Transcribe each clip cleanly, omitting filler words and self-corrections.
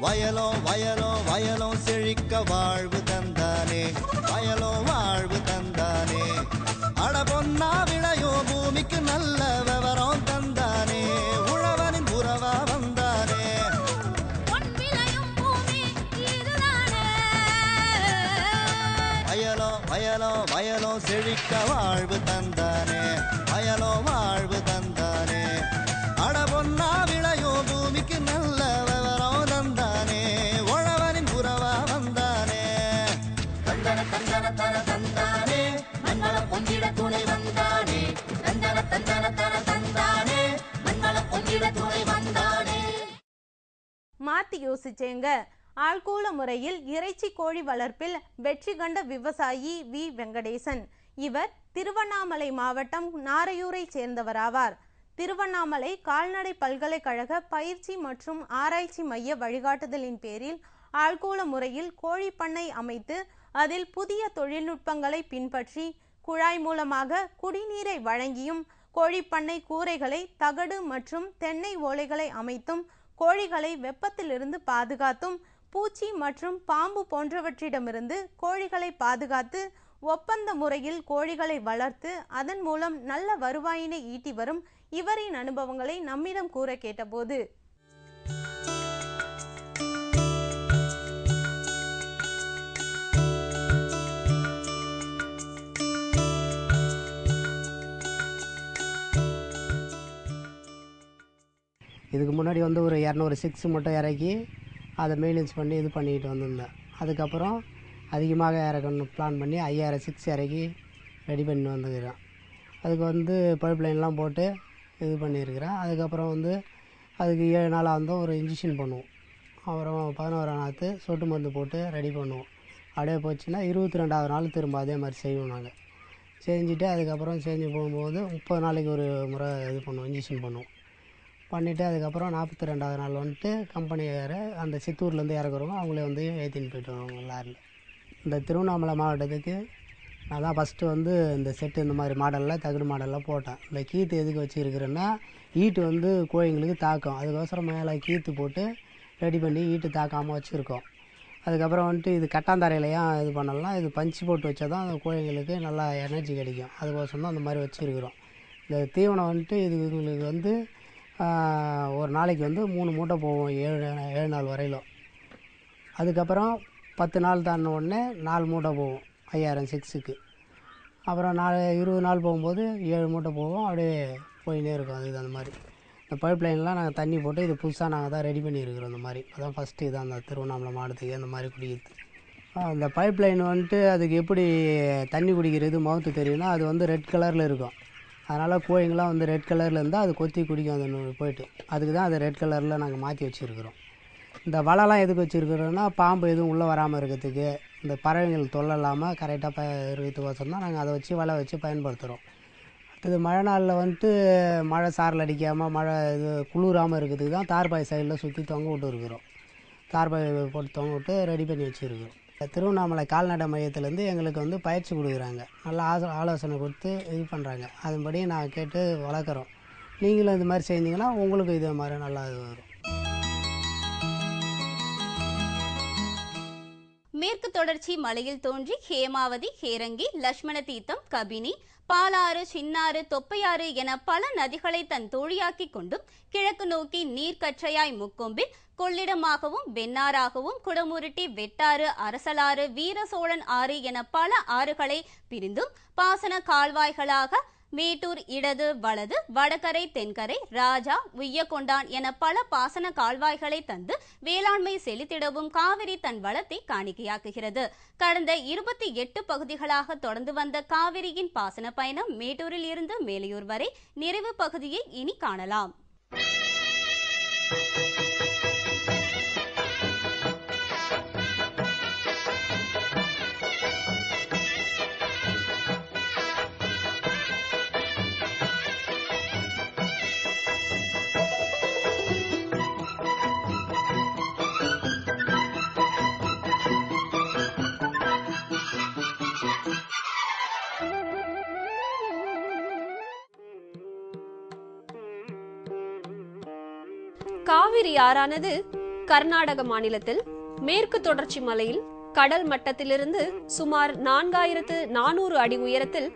வயலோ வயலோ வயலோ செழிக்க வாழ்வு தந்தானே, வயலோ வாழ்வு தந்தானே. அட பொன்னா விளையோ பூமிக்கு நல்ல விவரம் தந்தானே, உழவனின் உறவா வந்தானே. வயலோ வயலோ வயலோ செழிக்க வாழ்வு தந்தானே, வயலோ வாழ்வு தந்தானே. அட பொன்னா விளையோ பூமிக்கு நல்ல விவரம் தந்தானே, உழவனின் உறவா வந்தானே. தந்தன தந்தன தன தந்தானே, மங்கள பொங்கிட துணை வந்தானே. தந்தன தந்தன தன தந்தானே, மங்கள பொங்கிட துணை வந்தானே. மாத்தி யோசிச்சேங்க. ஆள்கூல முறையில் இறைச்சி கோழி வளர்ப்பில் வெற்றி கண்ட விவசாயி வி வெங்கடேசன். இவர் திருவண்ணாமலை மாவட்டம் நாரையூரை சேர்ந்தவராவார். திருவண்ணாமலை கால்நடை பல்கலைக்கழக பயிற்சி மற்றும் ஆராய்ச்சி மைய வழிகாட்டுதலின் பேரில் ஆள்கூல முறையில் கோழி பண்ணை அமைத்து அதில் புதிய தொழில்நுட்பங்களை பின்பற்றி குழாய் மூலமாக குடிநீரை வழங்கியும் கோழிப்பண்ணை கூரைகளை தகடு மற்றும் தென்னை ஓலைகளை அமைத்தும் கோழிகளை வெப்பத்திலிருந்து பாதுகாத்தும் பூச்சி மற்றும் பாம்பு போன்றவற்றிடமிருந்து கோழிகளை பாதுகாத்து ஒப்பந்த முறையில் கோழிகளை வளர்த்து அதன் மூலம் நல்ல வருவாயினை ஈட்டி வரும் இவரின் அனுபவங்களை நம்மிடம் கூற கேட்டபோது, இதுக்கு முன்னாடி வந்து ஒரு 200 சிக்ஸ் மட்டும் இறக்கி அதை மெயின்டெனன்ஸ் பண்ணி இது பண்ணிக்கிட்டு வந்திருந்தேன். அதுக்கப்புறம் அதிகமாக இறக்கணும் பிளான் பண்ணி 5000 சிக்ஸ் இறக்கி ரெடி பண்ணி வந்துக்கிறேன். அதுக்கு வந்து பைப் லைன்லாம் போட்டு இது பண்ணியிருக்கிறேன். அதுக்கப்புறம் வந்து அதுக்கு 7 நாளாக வந்து ஒரு இன்ஜெக்ஷன் பண்ணுவோம். அப்புறம் 11ஆம் நாள் சொட்டு மருந்து போட்டு ரெடி பண்ணுவோம். அப்படியே போச்சுன்னா 22ஆவது நாள் திரும்ப அதே மாதிரி செய்வோம். நாங்கள் செஞ்சுட்டு அதுக்கப்புறம் செஞ்சு போகும்போது 30 நாளைக்கு ஒரு முறை இது பண்ணுவோம், இன்ஜெக்ஷன் பண்ணுவோம். பண்ணிவிட்டு அதுக்கப்புறம் 42ஆவது நாள் வந்துட்டு கம்பெனிக்கார அந்த சித்தூர்லேருந்து இறக்குறவங்க அவங்களே வந்து ஏற்றின்னு போய்ட்டு வருவாங்க லாரியில். இந்த திருவண்ணாமலை மாவட்டத்துக்கு நான் தான் ஃபஸ்ட்டு வந்து இந்த செட்டு இந்த மாதிரி மாடலில் தகுடு மாடலில் போட்டேன். இந்த கீத்து எதுக்கு வச்சுருக்கிறேன்னா ஈட்டு வந்து கோழிங்களுக்கு தாக்கும், அதுக்கோசரம் மேலே கீத்து போட்டு ரெடி பண்ணி ஈட்டு தாக்காமல் வச்சுருக்கோம். அதுக்கப்புறம் வந்துட்டு இது கட்டாந்தரையிலையும் இது பண்ணலாம், இது பஞ்சு போட்டு வச்சா தான் அந்த கோழிங்களுக்கு நல்லா எனர்ஜி கிடைக்கும். அதுக்கோசரம் தான் அந்த மாதிரி வச்சுருக்கிறோம். இந்த தீவனம் வந்துட்டு இதுங்களுக்கு வந்து ஒரு நாளைக்கு வந்து 3 மூட்டை போவோம், 7 நாள் வரையிலும். அதுக்கப்புறம் 10 நாள் தாண்டின உடனே 4 மூட்டை போவோம் 5000 சிக்ஸுக்கு. அப்புறம் 20 நாள் போகும்போது 7 மூட்டை போவோம். அப்படியே போயின்னே இருக்கும். அது அந்த மாதிரி இந்த பைப் லைன்லாம் நாங்கள் தண்ணி போட்டு இது புதுசாக நாங்கள் தான் ரெடி பண்ணியிருக்கிறோம். இந்த மாதிரி அதான் ஃபஸ்ட்டு இதான் அந்த திருவண்ணாமலை மாவட்டத்துக்கு அந்த மாதிரி குடிக்கிறது. அந்த பைப் லைன் வந்துட்டு அதுக்கு எப்படி தண்ணி குடிக்கிறது மவுத்து தெரியும்னா அது வந்து ரெட் கலரில் இருக்கும். அதனால் கோழிங்கெலாம் வந்து ரெட் கலரில் இருந்தால் அது கொத்தி குடிக்கும் அந்த போய்ட்டு. அதுக்கு தான் அதை ரெட் கலரில் நாங்கள் மாற்றி வச்சுருக்கிறோம். இந்த வலைலாம் எதுக்கு வச்சுருக்கிறோன்னா பாம்பு எதுவும் உள்ளே வராமல் இருக்கிறதுக்கு, இந்த பறவைகள் தொல்லை இல்லாமல் கரெக்டாக இருக்கிறதுக்கோசரம் தான் நாங்கள் அதை வச்சு வலை வச்சு பயன்படுத்துகிறோம். அடுத்தது மழை நாளில் வந்துட்டு மழை சாரல் அடிக்காமல் மழை இது குளிராமல் இருக்கிறதுக்கு தான் தார்பாய் சைடில் சுற்றி தொங்க விட்டு இருக்கிறோம். தார்பாய் போட்டு தொங்க விட்டு ரெடி பண்ணி வச்சுருக்கிறோம். திருவண்ணாமலை கால்நடை மையத்துலேருந்து எங்களுக்கு வந்து பயிற்சி கொடுக்குறாங்க, நல்லா ஆலோசனை கொடுத்து இது பண்ணுறாங்க. அதன்படி நான் கேட்டு வளர்க்குறோம். நீங்களும் இது மாதிரி செஞ்சீங்கன்னா உங்களுக்கு இதே மாதிரி நல்லா இது வரும். மேற்கு தொடர்ச்சி மலையில் தோன்றி ஹேமாவதி, ஹேரங்கி, லட்சுமண தீர்த்தம், கபினி, பாலாறு, சின்னாறு, தொப்பையாறு என பல நதிகளை தன் தோழியாக்கிக் கொண்டும் கிழக்கு நோக்கி நீர்க்கற்றையாய் முக்கொம்பில் கொள்ளிடமாகவும் வெண்ணாறாகவும் குடமுருட்டி வெட்டாறு, அரசலாறு, வீர சோழன் ஆறு என பல ஆறுகளை பிரிந்தும் பாசன கால்வாய்களாக மேட்டூர் இடது வலது, வடகரை தென்கரை, ராஜா, உய்யக்கொண்டான் என பல பாசன கால்வாய்களை தந்து வேளாண்மை செழித்திடவும் காவிரி தன் வளத்தை காணிக்கையாக்குகிறது. கடந்த 28 பகுதிகளாக தொடர்ந்து வந்த காவிரியின் பாசன பயணம் மேட்டூரில் இருந்து மேலையூர் வரை நிறைவு பகுதியை இனி காணலாம். காவிரி ஆறானது கர்நாடக மாநிலத்தில் மேற்கு தொடர்ச்சி மலையில் கடல் மட்டத்திலிருந்து சுமார் 4400 அடி உயரத்தில்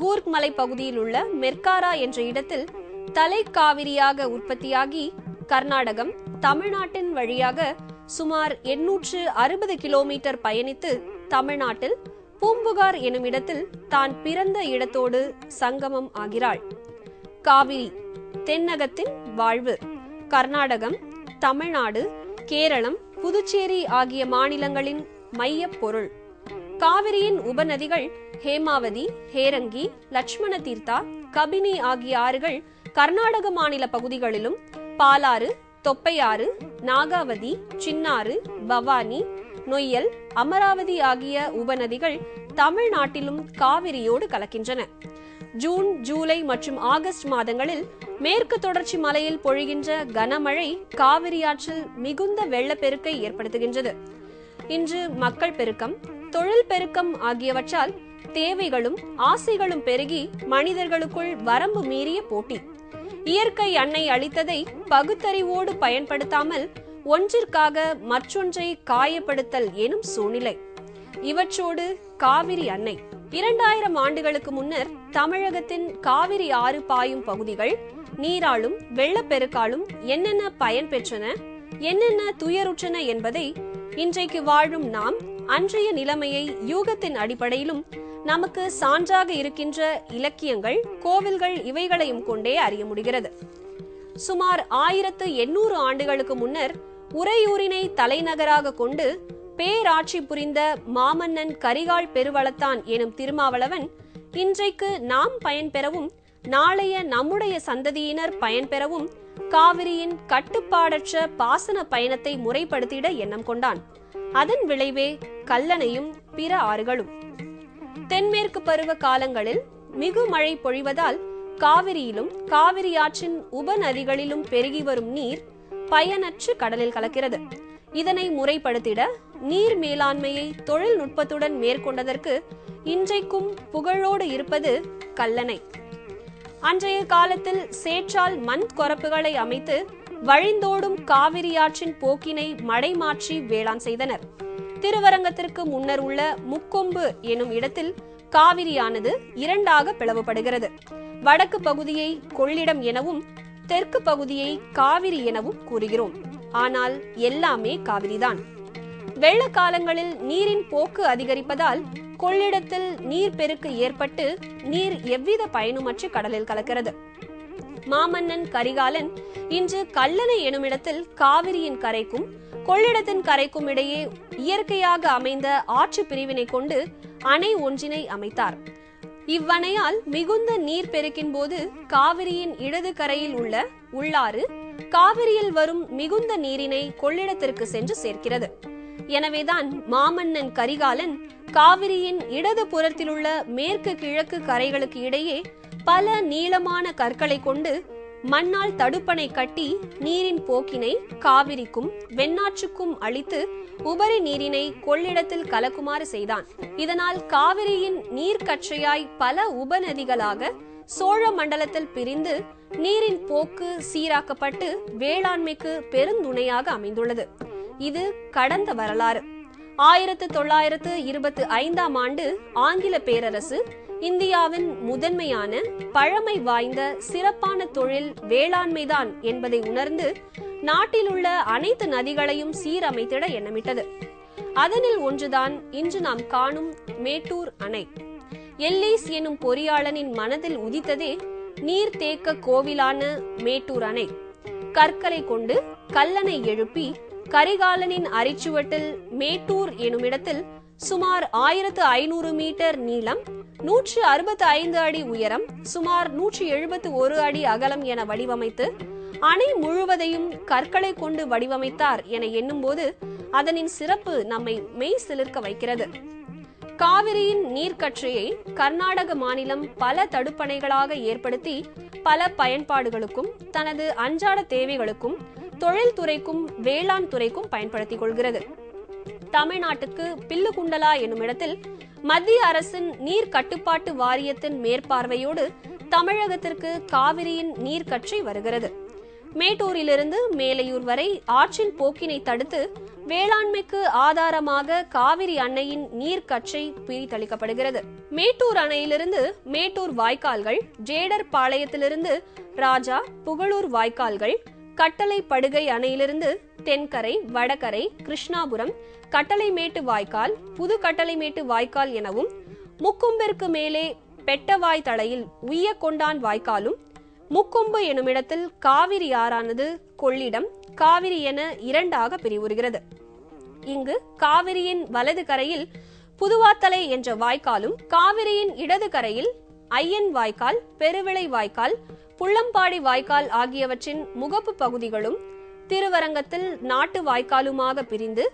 கூர்க் மலை பகுதியில் உள்ள மெர்காரா என்ற இடத்தில் தலைக்காவிரியாக உற்பத்தியாகி கர்நாடகம் தமிழ்நாட்டின் வழியாக சுமார் 860 கிலோமீட்டர் பயணித்து தமிழ்நாட்டில் பூம்புகார் எனும் இடத்தில் தான் பிறந்த இடத்தோடு சங்கமம் ஆகிறாள். காவிரி தென்னகத்தின் வாழ்வு. கர்நாடகம், தமிழ்நாடு, கேரளம், புதுச்சேரி ஆகிய மாநிலங்களின் மையப் பொருள். காவிரியின் உபநதிகள் ஹேமாவதி, ஹேரங்கி, லட்சுமண தீர்த்தா, கபினி ஆகிய ஆறுகள் கர்நாடக மாநில பகுதிகளிலும், பாலாறு, தொப்பையாறு, நாகாவதி, சின்னாறு, பவானி, நொய்யல், அமராவதி ஆகிய உபநதிகள் தமிழ்நாட்டிலும் காவிரியோடு கலக்கின்றன. ஜூன், ஜூலை மற்றும் ஆகஸ்ட் மாதங்களில் மேற்கு தொடர்ச்சி மலையில் பொழிகின்ற கனமழை காவிரியாற்றில் மிகுந்த வெள்ளப்பெருக்கை ஏற்படுத்துகின்றது. இன்று மக்கள் பெருக்கம், தொழில் பெருக்கம் ஆகியவற்றால் தேவைகளும் ஆசைகளும் பெருகி மனிதர்களுக்குள் வரம்பு மீறிய போட்டி. இயற்கை அன்னை அளித்ததை பகுத்தறிவோடு பயன்படுத்தாமல் ஒன்றிற்காக மற்றொன்றை காயப்படுத்தல் எனும் சூழ்நிலை. இவற்றோடு காவிரி அன்னை 2000 ஆண்டுகளுக்கு முன்னர் தமிழகத்தின் காவிரி ஆறு பாயும் பகுதிகள் நீராலும் வெள்ளப்பெருக்காலும் என்னென்ன பயன் பெற்றன, என்னென்ன துயருற்றன என்பதை இன்றைக்கு வாழும் நாம் அன்றைய நிலைமையை யூகத்தின் அடிப்படையிலும் நமக்கு சான்றாக இருக்கின்ற இலக்கியங்கள், கோவில்கள் இவைகளையும் கொண்டே அறிய முடிகிறது. சுமார் 1800 ஆண்டுகளுக்கு முன்னர் உறையூரினை தலைநகராக கொண்டு பேராட்சி புரிந்த மாமன்னன் கரிகால் பெருவளத்தான் எனும் திருமாவளவன் இன்றைக்கு நாம் பயன்பெறவும் நாளைய நம்முடைய சந்ததியினர் பயன்பெறவும் காவிரியின் கட்டுப்பாடற்ற பாசன பயணத்தை முறைப்படுத்திட எண்ணம் கொண்டான். அதன் விளைவே கல்லணையும் பிற ஆறுகளும். தென்மேற்கு பருவ காலங்களில் மிகு மழை பொழிவதால் காவிரியிலும் காவிரி ஆற்றின் உபநதிகளிலும் பெருகி வரும் நீர் பயனற்று கடலில் கலக்கிறது. இதனை முறைப்படுத்திட நீர் மேலாண்மையை தொழில்நுட்பத்துடன் மேற்கொண்டதற்கு இன்றைக்கும் புகழோடு இருப்பது கல்லணை. அன்றைய காலத்தில் சேற்றால் மண் கொரப்புகளை அமைத்து வழிந்தோடும் காவிரியாற்றின் போக்கினை மடைமாற்றி வேளாண் செய்தனர். திருவரங்கத்திற்கு முன்னர் உள்ள முக்கொம்பு எனும் இடத்தில் காவிரியானது இரண்டாக பிளவுபடுகிறது. வடக்கு பகுதியை கொள்ளிடம் எனவும் தெற்கு பகுதியை காவிரி எனவும் கூறுகிறோம். ஆனால் எல்லாமே காவிரிதான். வெள்ள காலங்களில் நீரின் போக்கு அதிகரிப்பதால் கொள்ளிடத்தில் நீர் பெருக்கு ஏற்பட்டு நீர் எவ்வித பயனுமற்று கடலில் கலக்கிறது. மாமன்னன் கரிகாலன் இன்று கல்லணை எனுமிடத்தில் காவிரியின் கரைக்கும் கொள்ளிடத்தின் கரைக்கும் இடையே இயற்கையாக அமைந்த ஆற்று பிரிவினை கொண்டு அணை ஒன்றினை அமைத்தார். இவ்வணையால் மிகுந்த நீர் பெருக்கின் போது காவிரியின் இடது கரையில் உள்ள உள்ளாறு காவிரியில் வரும் மிகுந்த நீரினை கொள்ளிடத்திற்கு சென்று சேர்க்கிறது. எனவேதான் மாமன்னன் கரிகாலன் காவிரியின் இடது புறத்திலுள்ள மேற்கு கிழக்கு கரைகளுக்கு இடையே பல நீளமான கற்களை கொண்டு மண்ணால் தடுப்பணை கட்டி நீரின் போக்கினை காவிரிக்கும் வெண்ணாற்றுக்கும் அளித்து உபரி நீரினை கொள்ளிடத்தில் கலக்குமாறு செய்தான். இதனால் காவிரியின் நீர்க்கற்றையாய் பல உபநதிகளாக சோழ மண்டலத்தில் பிரிந்து நீரின் போக்கு சீராக்கப்பட்டு வேளாண்மைக்கு பெருந்துணையாக அமைந்துள்ளது. இது கடந்த வரலாறு. 1925ஆம் ஆண்டு ஆங்கில பேரரசு இந்தியாவின் முதன்மையான பழமை வாய்ந்த சிறப்பான தொழில் வேளாண்மைதான் என்பதை உணர்ந்து நாட்டில் உள்ள அனைத்து நதிகளையும் சீரமைத்திட எண்ணமிட்டது. அதனில் ஒன்றுதான் இன்று நாம் காணும் மேட்டூர் அணை. எல்லீஸ் எனும் பொறியாளனின் மனதில் உதித்ததே நீர்த்தேக்க கோவிலான மேட்டூர் அணை. கற்களை கொண்டு கல்லணை எழுப்பி கரிகாலனின் அரிச்சுவட்டில் மேட்டூர் எனுமிடத்தில் சுமார் 1500 மீட்டர் நீளம், 165 அடி உயரம், சுமார் 171 அடி அகலம் என வடிவமைத்து அணை முழுவதையும் கற்களை கொண்டு வடிவமைத்தார் என எண்ணும்போது அதனின் சிறப்பு நம்மை மெய் சிலிர்க்க வைக்கிறது. காவிரியின் நீர்க்கற்றையை கர்நாடக மாநிலம் பல தடுப்பணைகளாக ஏற்படுத்தி பல பயன்பாடுகளுக்கும் தனது அன்றாட தேவைகளுக்கும் தொழில்துறைக்கும் வேளாண் துறைக்கும் பயன்படுத்திக் கொள்கிறது. தமிழ்நாட்டுக்கு பில்லுகுண்டலா எனும் இடத்தில் மத்திய அரசின் நீர் கட்டுப்பாட்டு வாரியத்தின் மேற்பார்வையோடு தமிழகத்திற்கு காவிரியின் நீர்க்கற்றை வருகிறது. மேட்டூரிலிருந்து மேலையூர் வரை ஆற்றின் போக்கினை தடுத்து வேளாண்மைக்கு ஆதாரமாக காவிரி அணையின் நீர்க்கற்றை பிரித்தளிக்கப்படுகிறது. மேட்டூர் அணையிலிருந்து மேட்டூர் வாய்க்கால்கள், ஜேடர் பாளையத்திலிருந்து ராஜா புகழூர் வாய்க்கால்கள், கட்டளை படுகை அணையிலிருந்து தென்கரை, வடகரை, கிருஷ்ணாபுரம், கட்டளைமேட்டு வாய்க்கால், புது கட்டளைமேட்டு வாய்க்கால் எனவும், முக்கொம்பிற்கு மேலே பெட்டவாய் தளையில் உய்ய கொண்டான் வாய்க்காலும், முக்கொம்பு எனுமிடத்தில் காவிரி ஆறானது கொள்ளிடம், காவிரி என இரண்டாக பிரிவுறுகிறது. இங்கு காவிரியின் வலது கரையில் புதுவாத்தலை என்ற வாய்க்காலும், காவிரியின் இடது கரையில் ஐயன் வாய்க்கால், பெருவிளை வாய்க்கால், புள்ளம்பாடி வாய்க்கால் ஆகியவற்றின் முகப்பு பகுதிகளும் திருவரங்கத்தில் நாட்டு வாய்க்காலுமாக பிரிந்து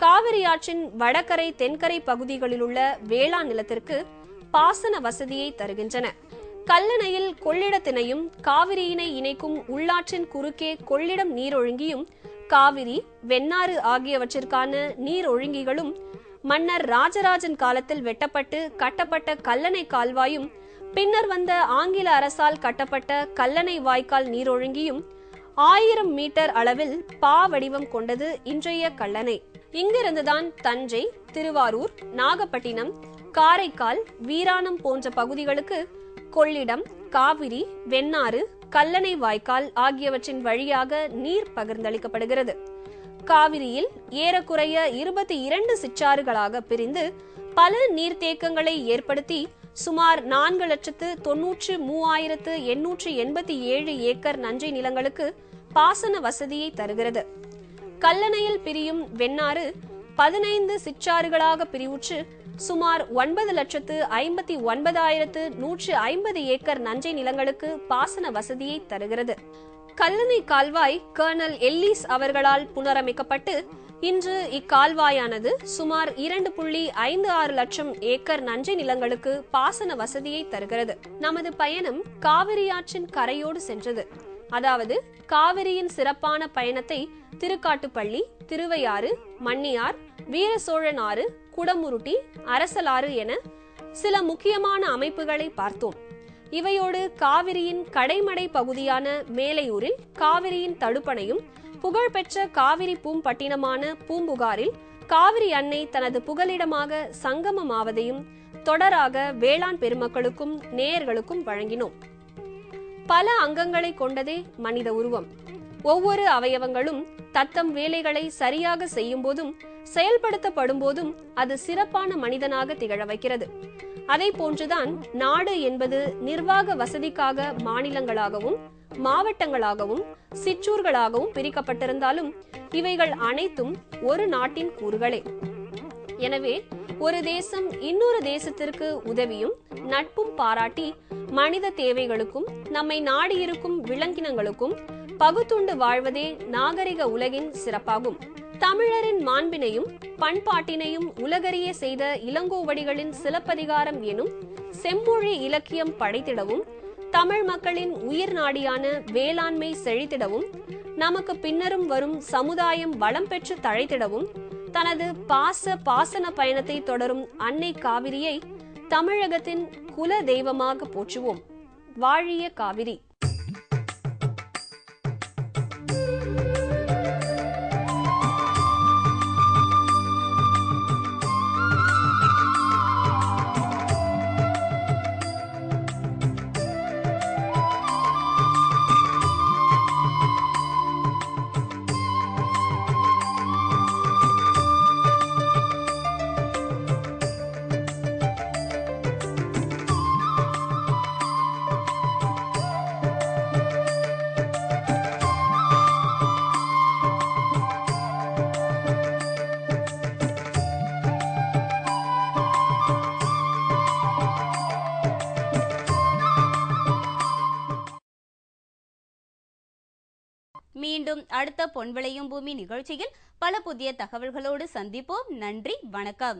காவிரி ஆற்றின் வடகரை தென்கரை பகுதிகளில் உள்ள வேளாண் நிலத்திற்கு பாசன வசதியை தருகின்றன. கல்லணையில் கொள்ளிடத்தினையும் காவிரியினை இணைக்கும் உள்ளாற்றின் குறுக்கே கொள்ளிடம் நீரொழுங்கியும் காவிரி, வெண்ணாறு ஆகியவற்றிற்கான நீரொழுங்கிகளும் மன்னர் ராஜராஜன் காலத்தில் வெட்டப்பட்டு கட்டப்பட்ட கல்லணை கால்வாயும் பின்னர் வந்த ஆங்கில அரசால் கட்டப்பட்ட கல்லணை வாய்க்கால் நீரொழுங்கியும் 1000 மீட்டர் அளவில் பா வடிவம் கொண்டது இன்றைய கல்லணை. இங்கிருந்துதான் தஞ்சை, திருவாரூர், நாகப்பட்டினம், காரைக்கால், வீராணம் போன்ற பகுதிகளுக்கு கொள்ளிடம், காவிரி, வெண்ணாறு, கல்லணை வாய்க்கால் ஆகியவற்றின் வழியாக நீர் பகிர்ந்தளிக்கப்படுகிறது. காவிரியில் ஏறக்குறைய 22 சிற்றாறுகளாக பிரிந்து பல நீர்த்தேக்கங்களை ஏற்படுத்தி சுமார் 4,93,887 ஏக்கர் நஞ்சை நிலங்களுக்கு பாசன வசதியை தருகிறது. கல்லணையில் பிரியும் வெண்ணாறு 15 சிற்றாறுகளாக பிரிவுற்று சுமார் 9,59,150 ஏக்கர் நஞ்சை நிலங்களுக்கு பாசன வசதியை தருகிறது. கல்லணை கால்வாய் கர்னல் எல்லிஸ் அவர்களால் புனரமைக்கப்பட்டு இன்று இக்கால்வாயானது சுமார் 2.56 லட்சம் ஏக்கர் நஞ்சை நிலங்களுக்கு பாசன வசதியை தருகிறது. நமது பயணம் காவிரி ஆற்றின் கரையோடு சென்றது. அதாவது காவிரியின் சிறப்பான பயணத்தை திருக்காட்டுப்பள்ளி, திருவையாறு, மண்ணியார், வீரசோழன் ஆறு, குடமுருட்டி, அரசலாறு என சில முக்கியமான அமைப்புகளை பார்த்தோம். இவையோடு காவிரியின் கடைமடை பகுதியான மேலையூரில் காவிரியின் தடுப்பணையும், புகழ்பெற்ற காவிரி பூம்பட்டினமான பூம்புகாரில் காவிரி அன்னை தனது புகலிடமாக சங்கமமாவதையும் தொடராக வேளாண் பெருமக்களுக்கும் நேயர்களுக்கும் வழங்கினோம். பல அங்கங்களை கொண்டதே மனித உருவம். ஒவ்வொரு அவயவங்களும் தத்தம் வேலைகளை சரியாக செய்யும் போதும் செயல்படுத்தப்படும் போதும் அது சிறப்பான மனிதனாக திகழ வைக்கிறது. அதை போன்றுதான் நாடு என்பது நிர்வாக வசதிக்காக மாநிலங்களாகவும் மாவட்டங்களாகவும் சிற்றூர்களாகவும் பிரிக்கப்பட்டிருந்தாலும் இவைகள் அனைத்தும் ஒரு நாட்டின் கூறுகளே. எனவே ஒரு தேசம் இன்னொரு தேசத்திற்கு உதவியும் நட்பும் பாராட்டி மனித தேவைகளுக்கும் நம்மை நாடியிருக்கும் விலங்கினங்களுக்கும் பகுத்துண்டு வாழ்வதே நாகரிக உலகின் சிறப்பாகும். தமிழரின் மாண்பினையும் பண்பாட்டினையும் உலகறிய செய்த இளங்கோவடிகளின் சிலப்பதிகாரம் எனும் செம்மொழி இலக்கியம் படைத்திடவும், தமிழ் மக்களின் உயிர் நாடியான வேளாண்மை செழித்திடவும், நமக்கு பின்னரும் வரும் சமுதாயம் வளம் பெற்று தழைத்திடவும் தனது பாசன பயணத்தை தொடரும் அன்னை காவிரியை தமிழகத்தின் குல தெய்வமாக போற்றுவோம். வாழிய காவிரி. மீண்டும் அடுத்த பொன் விளையும் பூமி நிகழ்ச்சியில் பல புதிய தகவல்களோடு சந்திப்போம். நன்றி, வணக்கம்.